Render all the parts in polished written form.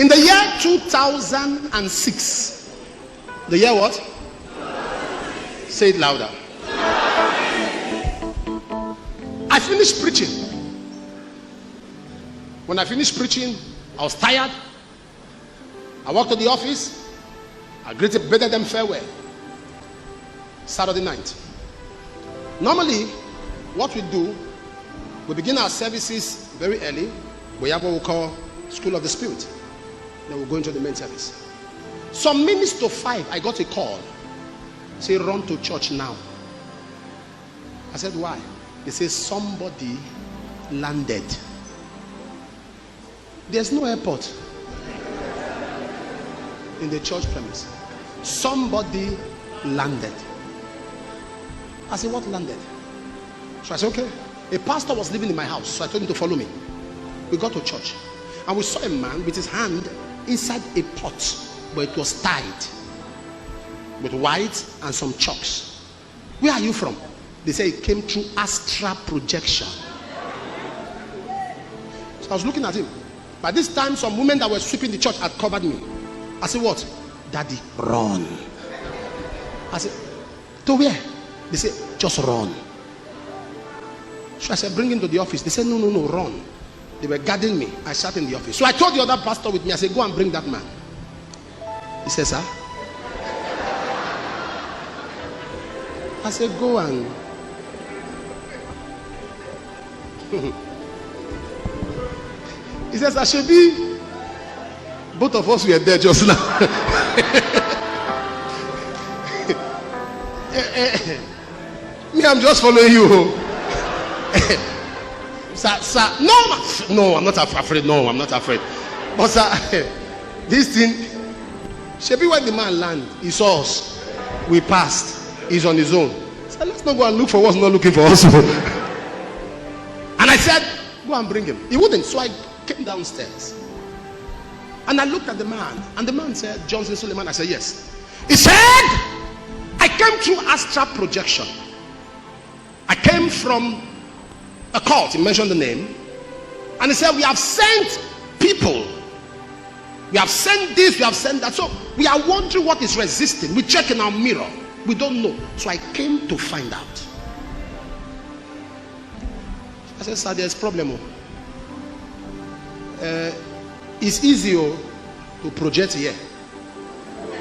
In the year 2006, the year what? Say it louder. I finished preaching. When I finished preaching, I was tired. I walked to the office. I bade them farewell. Saturday night. Normally, what we do, we begin our services very early. We have what we call School of the Spirit. Then we go into the main service. Some minutes to 5, I got a call. Say, run to church now. I said, why? They say, somebody landed. There's no airport in the church premise. Somebody landed. I said, what landed? So I said, okay. A pastor was living in my house, so I told him to follow me. We got to church, and we saw a man with his hand inside a pot, but it was tied with white and some chalks. Where are you from? They say it came through astral projection. So I was looking at him. By this time, some women that were sweeping the church had covered me. I said, what? Daddy, run. I said, to where? They said, just run. So I said, bring him to the office. They said, no, run. They were guarding me. I sat in the office. So I told the other pastor with me, I said, go and bring that man. He said, sir? I said, go and... He says, Ashebi, both of us were there just now. Me, I'm just following you. Sir, no, I'm not afraid. No, I'm not afraid. But sir, this thing, Shebi, when the man landed, he saw us. We passed. He's on his own. So let's not go and look for what's not looking for us. And I said, go and bring him. He wouldn't. So I came downstairs. And I looked at the man. And the man said, Johnson Suleman. I said, yes. He said, I came through astral projection. I came from a cult. He mentioned the name. And he said, we have sent people. We have sent this, we have sent that. So we are wondering what is resisting. We check in our mirror. We don't know. So I came to find out. I said, sir, there's a problem. It's easy to project here,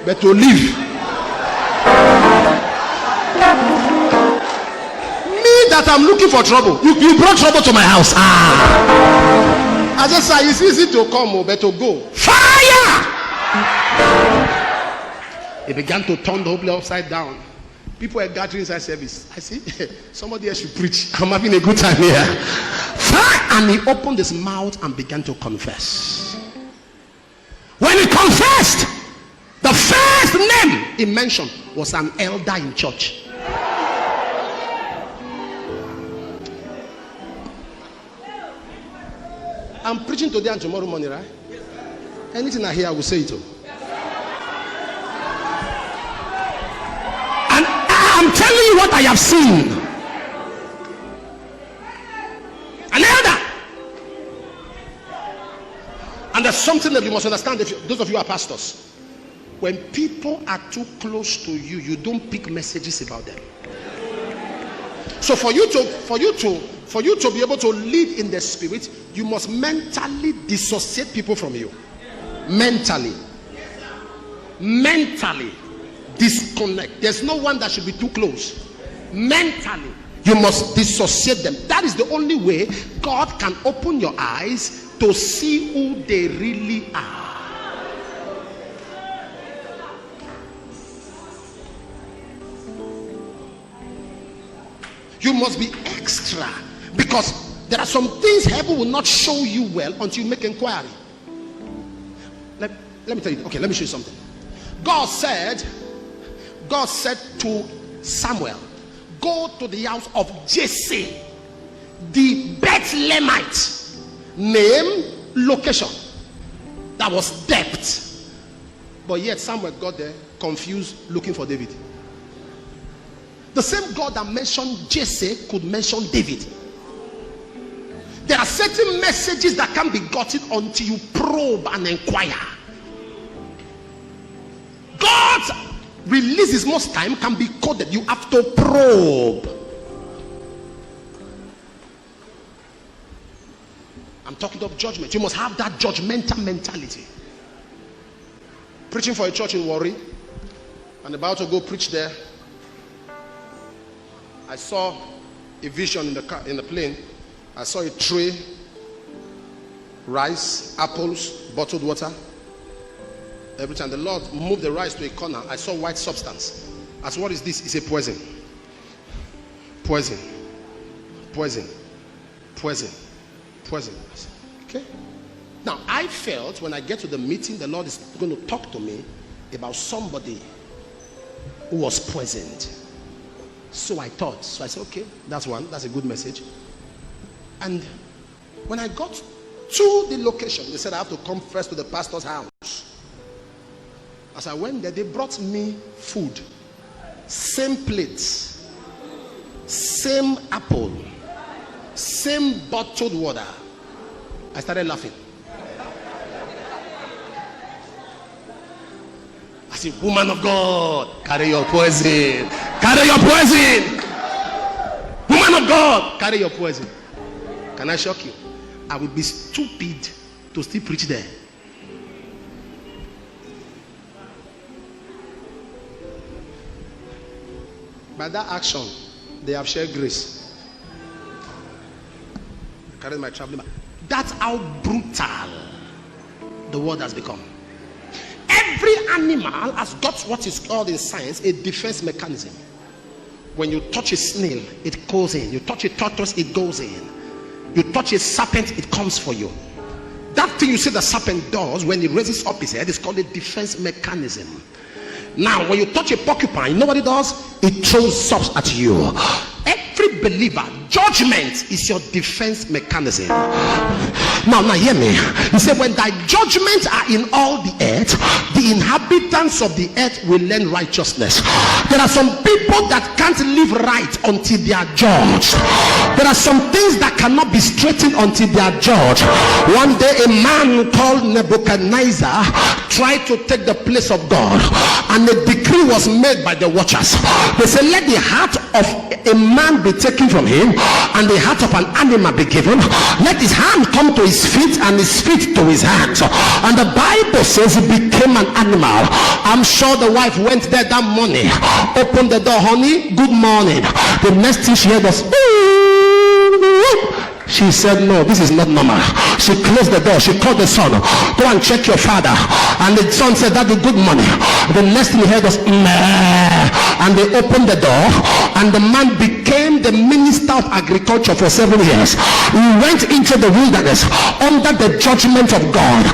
but to live. Me that I'm looking for trouble. You brought trouble to my house. I just said, it's easy to come, but to go. Fire! They began to turn the whole place upside down. People were gathering inside service. I see, somebody else should preach. I'm having a good time here. Fire! And he opened his mouth and began to confess. When he confessed, the first name he mentioned was an elder in church. I'm preaching today and tomorrow morning, right? Anything I hear, I will say it. And I'm telling you what I have seen. An elder. And there's something that you must understand, those of you who are pastors. When people are too close to you, you don't pick messages about them. So for you to be able to lead in the spirit, you must mentally dissociate people from you. Mentally disconnect. There's no one that should be too close. Mentally, you must dissociate them. That is the only way God can open your eyes to see who they really are. You must be extra, because there are some things heaven will not show you well until you make inquiry. Let me tell you. Okay, let me show you something. God said to Samuel, go to the house of Jesse, the Bethlehemite. Name, location. That was depth. But yet Samuel got there confused, looking for David. The same God that mentioned Jesse could mention David. There are certain messages that can't be gotten until you probe and inquire. God's releases most time can be coded. You have to probe. I'm talking of judgment. You must have that judgmental mentality. Preaching for a church in Warri, and about to go preach there, I saw a vision in the plane. I saw a tray, rice, apples, bottled water. Every time the Lord moved the rice to a corner, I saw white substance. As what is this? It's a poison. Poison. Poison. Poison. Poison. Okay? Now, I felt when I get to the meeting, the Lord is going to talk to me about somebody who was poisoned. So I thought. So I said, okay, that's one. That's a good message. And when I got to the location, they said I have to come first to the pastor's house. As I went there, they brought me food. Same plates. Same apple. Same bottled water. I started laughing. I said, woman of God, carry your poison. Carry your poison. Woman of God, carry your poison. Can I shock you? I would be stupid to still preach there. By that action, they have shared grace. I carried my traveling bag. That's how brutal the world has become. Every animal has got what is called in science a defense mechanism. When you touch a snail, it goes in. You touch a tortoise, it goes in. You touch a serpent, it comes for you. That thing you see the serpent does when it raises up his head is called a defense mechanism. Now, when you touch a porcupine, you know what it does? It throws subs at you. Every believer, judgment is your defense mechanism. Now hear me. He said, when thy judgments are in all the earth, the inhabitants of the earth will learn righteousness. There are some people that can't live right until they are judged. There are some things that cannot be straightened until they are judged. One day a man called Nebuchadnezzar tried to take the place of God, and a decree was made by the watchers. They said, let the heart of a man be taken from him, and the heart of an animal be given. Let his hand come to his feet, and his feet to his hands. And the Bible says he became an animal. I'm sure the wife went there that morning, opened the door, honey, good morning. The next thing she heard was, she said, no, this is not normal. She closed the door. She called the son, go and check your father. And the son said, daddy, good morning. The next thing he heard was, meh. And they opened the door, and the man became the minister of agriculture for 7 years. He went into the wilderness under the judgment of God.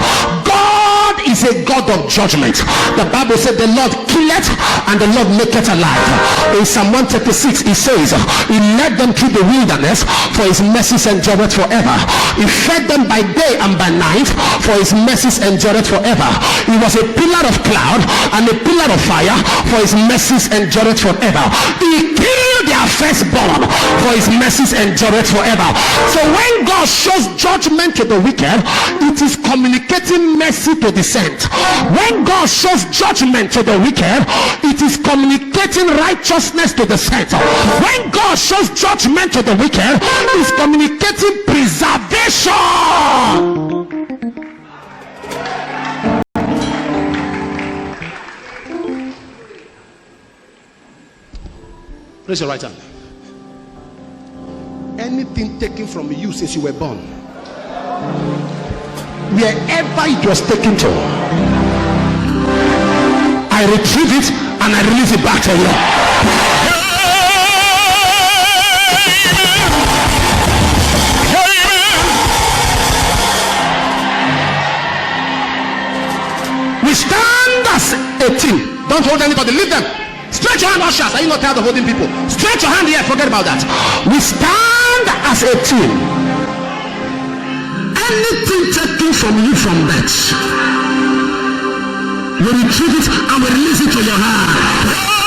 God is a God of judgment. The Bible said the Lord killeth and the Lord maketh alive. In Psalm 136 it says, he led them through the wilderness, for his mercies endureth forever. He fed them by day and by night, for his mercies endureth forever. He was a pillar of cloud and a pillar of fire, for his mercies endureth forever. He killed their firstborn, for his mercies endureth forever. So when God shows judgment to the wicked, it is communicating mercy to the saint. When God shows judgment to the wicked, it is communicating righteousness to the saint. When God shows judgment to the wicked, it is communicating preservation. Raise your right hand. Anything taken from you since you were born, wherever it was taken to, I retrieve it and I release it back to you. We stand as a team. Don't hold anybody, leave them. Stretch your hand, ushers. Are you not tired of holding people? Stretch your hand here, forget about that. We stand as a team. Anything taken from you from that, we retrieve it and we release it to your hand.